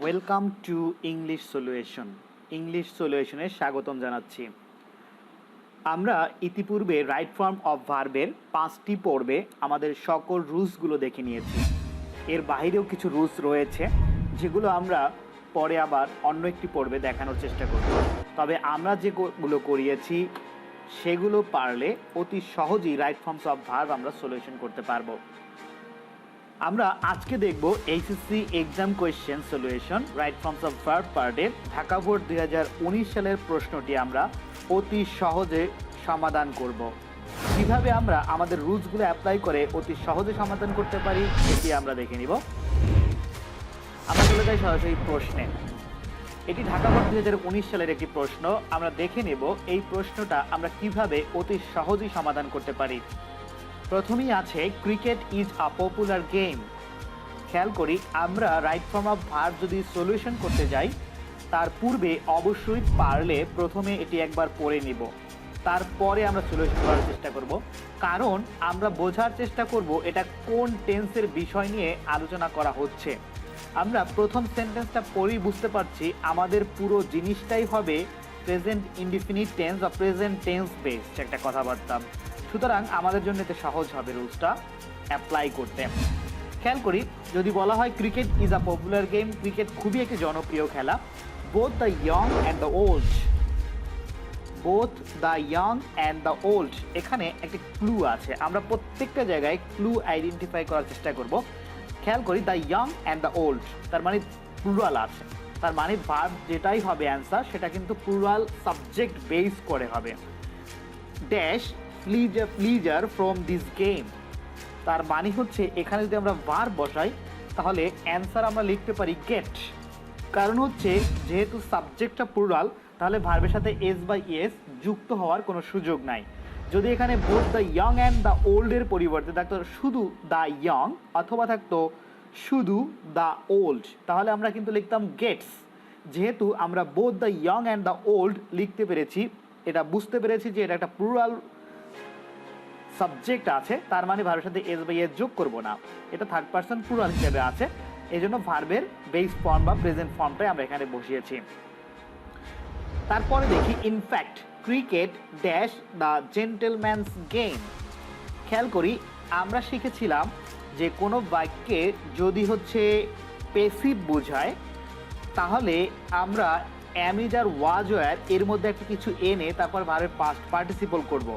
Welcome to English সলিউশনে স্বাগতম জানাচ্ছি। আমরা ইতিপূর্বে রাইট ফর্ম অফ ভার্বের 5টি পর্বে আমাদের সকল রুলসগুলো দেখে নিয়েছি। এর বাইরেও কিছু রুলস রয়েছে যেগুলো আমরা পরে আবার অন্য একটি পর্বে দেখানোর চেষ্টা করব। তবে আমরা যেগুলো করিয়েছি সেগুলো পারলে অতি সহজেই রাইট ফর্মস অফ ভার্ব আমরা সলিউশন করতে পারবো। আমরা আজকে দেখব HSC exam question solution right forms of verb পার্টের ঢাকা বোর্ড 2019 সালের প্রশ্নটি আমরা অতি সহজে সমাধান করব। কিভাবে আমরা আমাদের রুলসগুলো অ্যাপ্লাই করে অতি সহজে সমাধান করতে পারি এটি আমরা দেখে নিব। আমরা চলে যাই সরাসরি প্রশ্নে। এটি ঢাকা বোর্ড 2019 সালের একটি প্রশ্ন। আমরা দেখে নেব এই প্রশ্নটা আমরা কিভাবে অতি সহজেই সমাধান করতে পারি। প্রথমেই আছে cricket is a popular game. খেয়াল করি আমরা রাইট ফর্ম অফ ভার্ব যদি সলিউশন করতে যাই তার পূর্বে অবশ্যই পারলে প্রথমে এটি একবার পড়ে নিব, তারপরে আমরা সলিউশন করার চেষ্টা করব। কারণ আমরা বোঝার চেষ্টা করব এটা কোন টেন্সের বিষয় নিয়ে আলোচনা করা হচ্ছে। আমরা প্রথম সেন্টেন্সটা পড়েই বুঝতে পারছি আমাদের পুরো জিনিসটাই হবে প্রেজেন্ট ইনডিফিনিট টেন্স বা প্রেজেন্ট টেন্স বেসড একটা কথাবার্তা। সুতরাং আমাদের জন্য এতে সহজ হবে রুলসটা অ্যাপ্লাই করতে। খেয়াল করি যদি বলা হয় cricket is a popular game, cricket খুবই একটি জনপ্রিয় খেলা। Both the young and the old, এখানে একটি ক্লু আছে। আমরা প্রত্যেকটা জায়গায় ক্লু আইডেন্টিফাই করার চেষ্টা করব। খেয়াল করি the young and the old, তার মানে প্লুরাল আছে, তার মানে ভার্ব যেটাই হবে অ্যান্সার সেটা কিন্তু প্লুরাল সাবজেক্ট বেস করে হবে। Dash pleasure from this game, তার মানে হচ্ছে এখানে যদি আমরা ভার্ব বসাই তাহলে অ্যান্সার আমরা লিখতে পারি গেট। কারণ হচ্ছে যেহেতু সাবজেক্টটা প্লুরাল তাহলে ভার্বের সাথে এস বা ইএস যুক্ত হওয়ার কোনো সুযোগ নাই। যদি এখানে both the young and the ওল্ডের পরিবর্তে থাকতো শুধু দ্য ইয়ং অথবা থাকতো শুধু দ্য ওল্ড তাহলে আমরা কিন্তু লিখতাম গেটস। যেহেতু আমরা both the young and the old লিখতে পেরেছি, এটা বুঝতে পেরেছি যে এটা একটা প্লুরাল সাবজেক্ট আছে, তার মানে ভার্বের সাথে এস বা ইএস যোগ করবো না, এটা থার্ড পারসন প্লুরাল হিসেবে আছে। এই জন্য ভার্বের বেস ফর্ম বা প্রেজেন্ট ফর্মটাই আমরা এখানে বসিয়েছি। তারপরে দেখি in fact cricket dash the gentleman's game. খেয়াল করি আমরা শিখেছিলাম যে কোনো বাক্যে যদি হচ্ছে পেসিভ বোঝায় তাহলে আমরা অ্যামিজ আর ওয়াজ ওয়্যার এর মধ্যে একটা কিছু এনে তারপর ভার্বের পাস্ট পার্টিসিপল করব।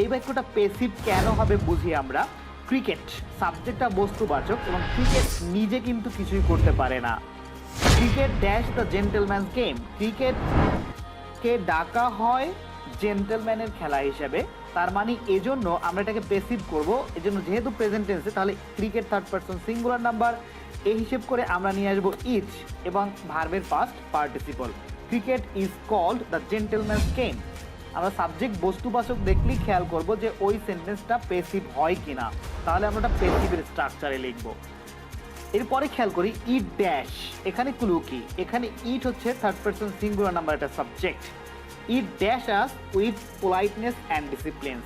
এই বাক্যটা পেসিভ কেন হবে বুঝি আমরা। ক্রিকেট সাবজেক্টটা বস্তুবাচক এবং ক্রিকেট নিজে কিন্তু কিছুই করতে পারে না। Cricket dash the gentleman's game, ক্রিকেটকে ডাকা হয় জেন্টেলম্যানের খেলা হিসেবে, তার মানে এজন্য আমরা এটাকে পেসিভ করব। এজন্য যেহেতু প্রেজেন্ট টেন্সে তাহলে cricket third person singular number, এই হিসেব করে আমরা নিয়ে আসবো ইজ এবং ভার্বের past participle. Cricket is called the gentleman's game. আমরা সাবজেক্ট বস্তুবাচক দেখলেই খেয়াল করব যে ওই সেন্টেন্সটা পেসিভ হয় কিনা, তাহলে আমরা ওটা পেসিভের স্ট্রাকচারে লিখব। এরপরে খেয়াল করি ইট ড্যাশ, এখানে ক্লু কি, এখানে ইট হচ্ছে থার্ড পারসন সিঙ্গুলার নাম্বার একটা subject. It dash us with politeness and disciplines.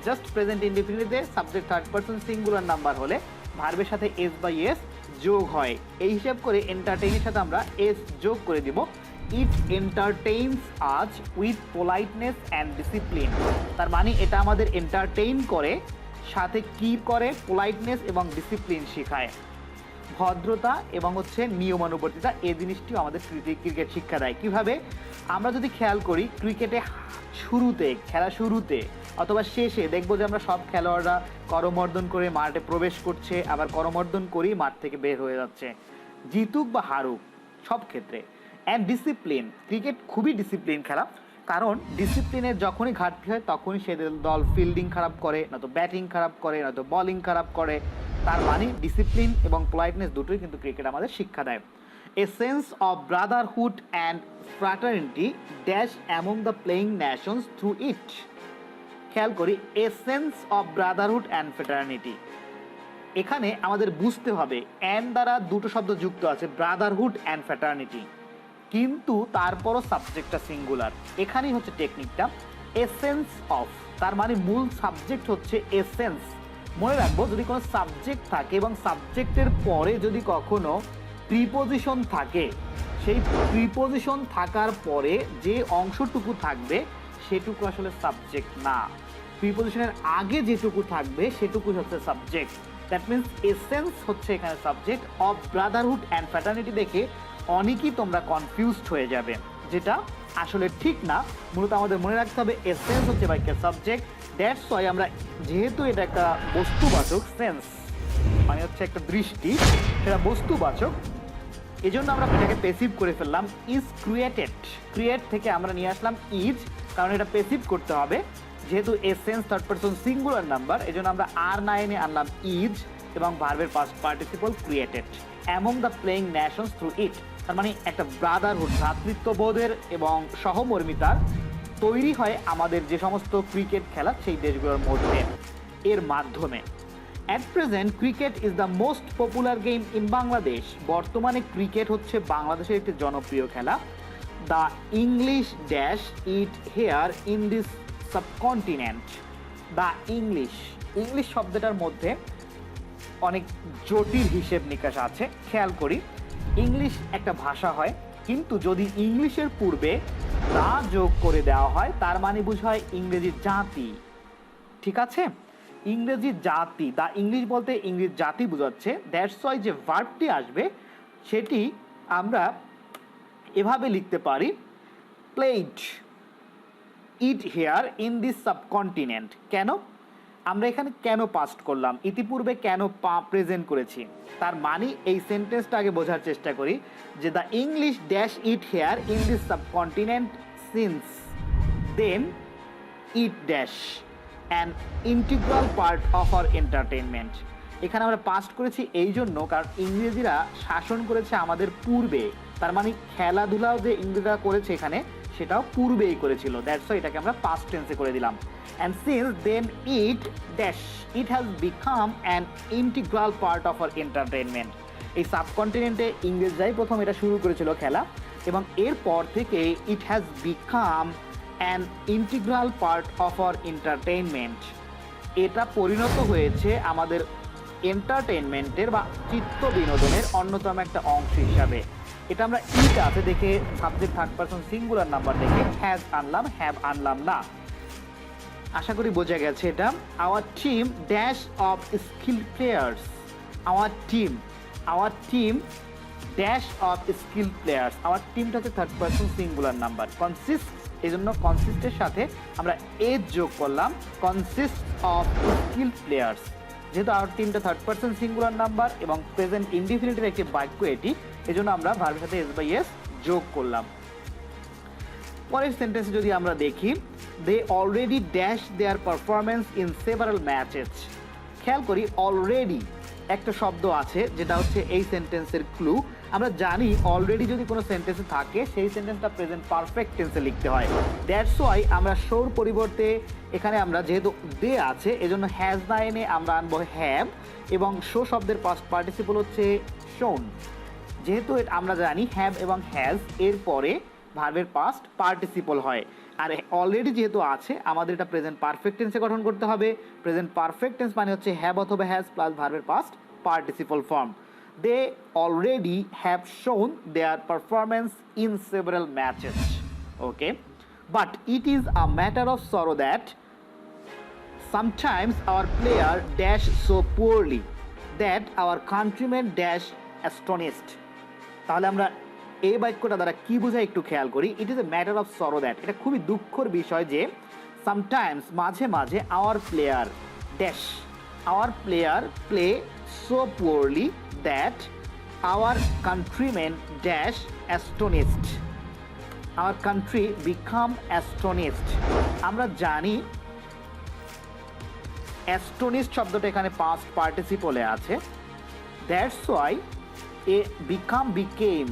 Just present ইনডিফিনিটে subject third person singular number হলে ভার্বের সাথে এস বা ইএস যোগ হয়। এই হিসাব করে এন্টারটেইনের সাথে আমরা এস যোগ করে দিব। ইট এন্টারটেইনস আজ উইথ পোলাইটনেস অ্যান্ড ডিসিপ্লিন, তার মানে এটা আমাদের এন্টারটেইন করে সাথে কি করে, পোলাইটনেস এবং ডিসিপ্লিন শেখায়, ভদ্রতা এবং হচ্ছে নিয়মানুবর্তিতা, এই জিনিসটিও আমাদের ক্রিকেট শিক্ষা দেয়। কিভাবে আমরা যদি খেয়াল করি ক্রিকেটে শুরুতে খেলা শুরুতে অথবা শেষে দেখবো যে আমরা সব খেলোয়াড়রা করমর্দন করে মাঠে প্রবেশ করছে, আবার করমর্দন করেই মাঠ থেকে বের হয়ে যাচ্ছে, জিতুক বা হারুক সব ক্ষেত্রে। অ্যান্ড ডিসিপ্লিন, ক্রিকেট খুবই ডিসিপ্লিন খেলা, কারণ ডিসিপ্লিনের যখনই ঘাটতি হয় তখনই সে দল ফিল্ডিং খারাপ করে, নয়তো ব্যাটিং খারাপ করে, নয়তো বোলিং খারাপ করে। তার মানে ডিসিপ্লিন এবং পোলাইটনেস দুটোই কিন্তু ক্রিকেট আমাদের শিক্ষা দেয়। A sense of Brotherhood and fraternity dash among the playing Nations through it. খেয়াল করি a sense of Brotherhood and fraternity, এখানে আমাদের বুঝতে হবে অ্যান্ড দ্বারা দুটো শব্দ যুক্ত আছে, ব্রাদারহুড অ্যান্ড ফ্র্যাটার্নিটি, কিন্তু তারপরও সাবজেক্টটা সিঙ্গুলার। এখানেই হচ্ছে টেকনিকটা। এসেন্স অফ, তার মানে মূল সাবজেক্ট হচ্ছে এসেন্স। মনে রাখবো যদি কোনো সাবজেক্ট থাকে এবং সাবজেক্টের পরে যদি কখনো প্রিপোজিশন থাকে, সেই প্রিপোজিশন থাকার পরে যে অংশটুকু থাকবে সেটুকু আসলে সাবজেক্ট না, প্রিপোজিশনের আগে যেটুকু থাকবে সেটুকু হচ্ছে সাবজেক্ট। দ্যাট মিনস এসেন্স হচ্ছে এখানে subject. Of Brotherhood and fraternity দেখে অনেকেই তোমরা কনফিউজড হয়ে যাবে, যেটা আসলে ঠিক না। মূলত আমাদের মনে রাখতে হবে এসেন্স হচ্ছে বাক্যের সাবজেক্ট। দ্যাটস ওয়াই আমরা, যেহেতু এটা একটা বস্তুবাচক, সেন্স মানে হচ্ছে একটা দৃষ্টি, সেটা বস্তুবাচক, এই জন্য আমরা এটাকে পেসিভ করে ফেললাম। ইজ ক্রিয়েটেড, ক্রিয়েট থেকে আমরা নিয়ে আসলাম ইজ, কারণ এটা পেসিভ করতে হবে, যেহেতু essence third person singular number, এই জন্য আমরা আর না এনে আনলাম ইজ এবং ভার্বের past participle created. Among the playing Nations through it, তার মানে একটা ব্রাদারহুড, ভ্রাতৃত্ববোধের এবং সহমর্মিতার তৈরি হয় আমাদের যে সমস্ত ক্রিকেট খেলা সেই দেশগুলোর মধ্যে, এর মাধ্যমে। At present cricket is the most popular game in Bangladesh. বর্তমানে ক্রিকেট হচ্ছে বাংলাদেশের একটি জনপ্রিয় খেলা। The English dash it here in this subcontinent. The English, English শব্দটার মধ্যে অনেক জটিল হিসেব নিকাশ আছে। খেয়াল করি, ইংলিশ একটা ভাষা হয়, কিন্তু যদি ইংলিশের পূর্বে দা যোগ করে দেওয়া হয় তার মানে বোঝায় ইংরেজি জাতি। ঠিক আছে, ইংরেজি জাতি, দা ইংলিশ বলতে ইংরেজি জাতি বোঝাচ্ছে। দ্যাটস ওয়াই যে ভার্বটি আসবে সেটি আমরা এভাবে লিখতে পারি, played it here in this subcontinent. কেন আমরা এখানে কেন পাস্ট করলাম, ইতিপূর্বে কেন প্রেজেন্ট করেছি, তার মানে এই সেন্টেন্সটা আগে বোঝার চেষ্টা করি যে the English dash it here in this subcontinent since then it dash an integral part of our entertainment. এখানে আমরা পাস্ট করেছি এই জন্য কারণ ইংরেজিরা শাসন করেছে আমাদের পূর্বে, তার মানে খেলাধুলাও যে ইংরেজরা করেছে এখানে সেটাও পূর্বেই করেছিল। দ্যাটস ওয়াই এটাকে আমরা পাস্ট টেন্সে করে দিলাম। And since then it dash it has become an integral part of our entertainment. এই সাবকন্টিনেন্টে ইংরেজরাই প্রথম এটা শুরু করেছিল খেলা, এবং এরপর থেকে ইট has become an integral part of hour entertainment, এটা পরিণত হয়েছে আমাদের এন্টারটেইনমেন্টের বা চিত্ত বিনোদনের অন্যতম একটা অংশ হিসাবে। এটা আমরা ইট আছে দেখে subject third person singular number দেখে হ্যাজ আনলাম, হ্যাভ আনলাম না। আশা করি বোঝা গেছে এটা। Our team dash of skill players, our team dash of skill players. Our টিমটা হচ্ছে third person singular number, consist, এই জন্য কনসিস্টের সাথে আমরা এজ যোগ করলাম, কনসিস্ট অফ স্কিল প্লেয়ার্স। যেহেতু আওয়ার টিমটা থার্ড পারসন সিঙ্গুলার নাম্বার এবং প্রেজেন্ট ইনডিফিনিটের একটি বাক্য এটি, এই জন্য আমরা ভার্বের সাথে এস বাই এস যোগ করলাম। পরের সেন্টেন্সে যদি আমরা দেখি, they already dash their performance in several matches. খেয়াল করি অলরেডি একটা শব্দ আছে যেটা হচ্ছে এই সেন্টেন্সের ক্লু। আমরা জানি অলরেডি যদি কোনো সেন্টেন্সে থাকে সেই সেন্টেন্সটা প্রেজেন্ট পারফেক্ট টেন্সে লিখতে হয়। দ্যাটস ওয়াই আমরা শোর পরিবর্তে এখানে আমরা যেহেতু দে আছে এজন্য হ্যাজ না এনে আমরা আনবো হ্যাভ, এবং শো শব্দের পাস্ট পার্টিসিপল হচ্ছে শোন। যেহেতু আমরা জানি হ্যাভ এবং হ্যাজ এর পরে ভার্বের পাস্ট পার্টিসিপল হয়, আর অলরেডি যেহেতু আছে আমাদের এটা প্রেজেন্ট পারফেক্ট টেন্সে গঠন করতে হবে। প্রেজেন্ট পারফেক্ট টেন্স মানে হচ্ছে হ্যাভ অথবা হ্যাজ প্লাস ভার্বের past participle form. They already have shown their performance in several matches. Okay, but it is a matter of sorrow that sometimes our player dash so poorly that our countrymen dash astonished। তাহলে আমরা এই বাক্যটা দ্বারা কি বোঝায় একটু খেয়াল করি। It is a matter of sorrow that, এটা খুবই দুঃখের বিষয় যে সামটাইমস মাঝে মাঝে our player dash, our player play so poorly that our countrymen dash astonished, our country become astonished. আমরা জানি অ্যাস্টোনিস্ট শব্দটা এখানে পাস্ট পার্টিসিপলে আছে। That's why a become became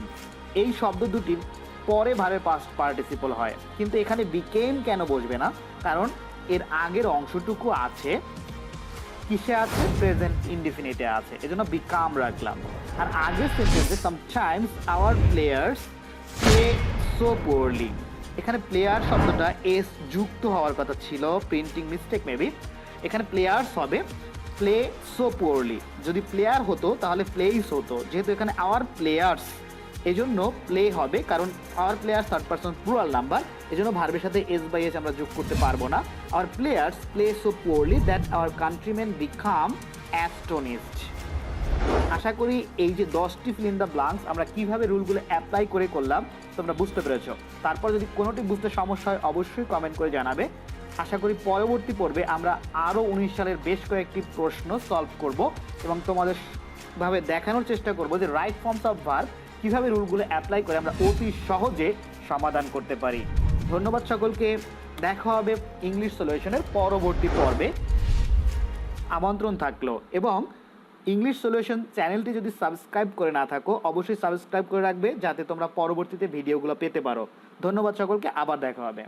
এই শব্দ দুটির পরে ভার্বের পাস্ট পার্টিসিপল হয়, কিন্তু এখানে বিকেম কেন বসবে না, কারণ এর আগের অংশটুকু আছে কিসে আছে, প্রেজেন্ট ইনডিফিনিটে আছে, এজন্য বিকাম রাখলাম। আর আগের সেন্টেন্সে sometimes our players play so poorly, এখানে প্লেয়ার শব্দটা এস যুক্ত হওয়ার কথা ছিল, প্রিন্টিং মিস্টেক মেবি, এখানে প্লেয়ার্স হবে প্লে সো পুয়ারলি, যদি প্লেয়ার হতো তাহলে প্লেইস হতো, যেহেতু এখানে আওয়ার প্লেয়ার্স এজন্য প্লে হবে, কারণ our players third person plural number, এজন্য ভার্বের সাথে এস বাই এস আমরা যোগ করতে পারবো না। Our players play so poorly that our countrymen become astonished. আশা করি এই যে 10টি ফিল ইন দ্য ব্লাঙ্কস আমরা কিভাবে রুলগুলো অ্যাপ্লাই করে করলাম তোমরা বুঝতে পেরেছো। তারপর যদি কোনোটি বুঝতে সমস্যা হয় অবশ্যই কমেন্ট করে জানাবে। আশা করি পরবর্তী পর্বে আমরা আরও 19 সালের বেশ কয়েকটি প্রশ্ন সলভ করব এবং তোমাদের ভাবে দেখানোর চেষ্টা করব যে রাইট ফর্মস অফ ভার্ব কীভাবে রুলগুলো অ্যাপ্লাই করে আমরা অতি সহজে সমাধান করতে পারি। ধন্যবাদ সকলকে, দেখা হবে ইংলিশ সলিউশনের পরবর্তী পর্বে। আমন্ত্রণ থাকলো, এবং ইংলিশ সলিউশন চ্যানেলটি যদি সাবস্ক্রাইব করে না থাকো অবশ্যই সাবস্ক্রাইব করে রাখবে, যাতে তোমরা পরবর্তীতে ভিডিওগুলো পেতে পারো। ধন্যবাদ সকলকে, আবার দেখা হবে।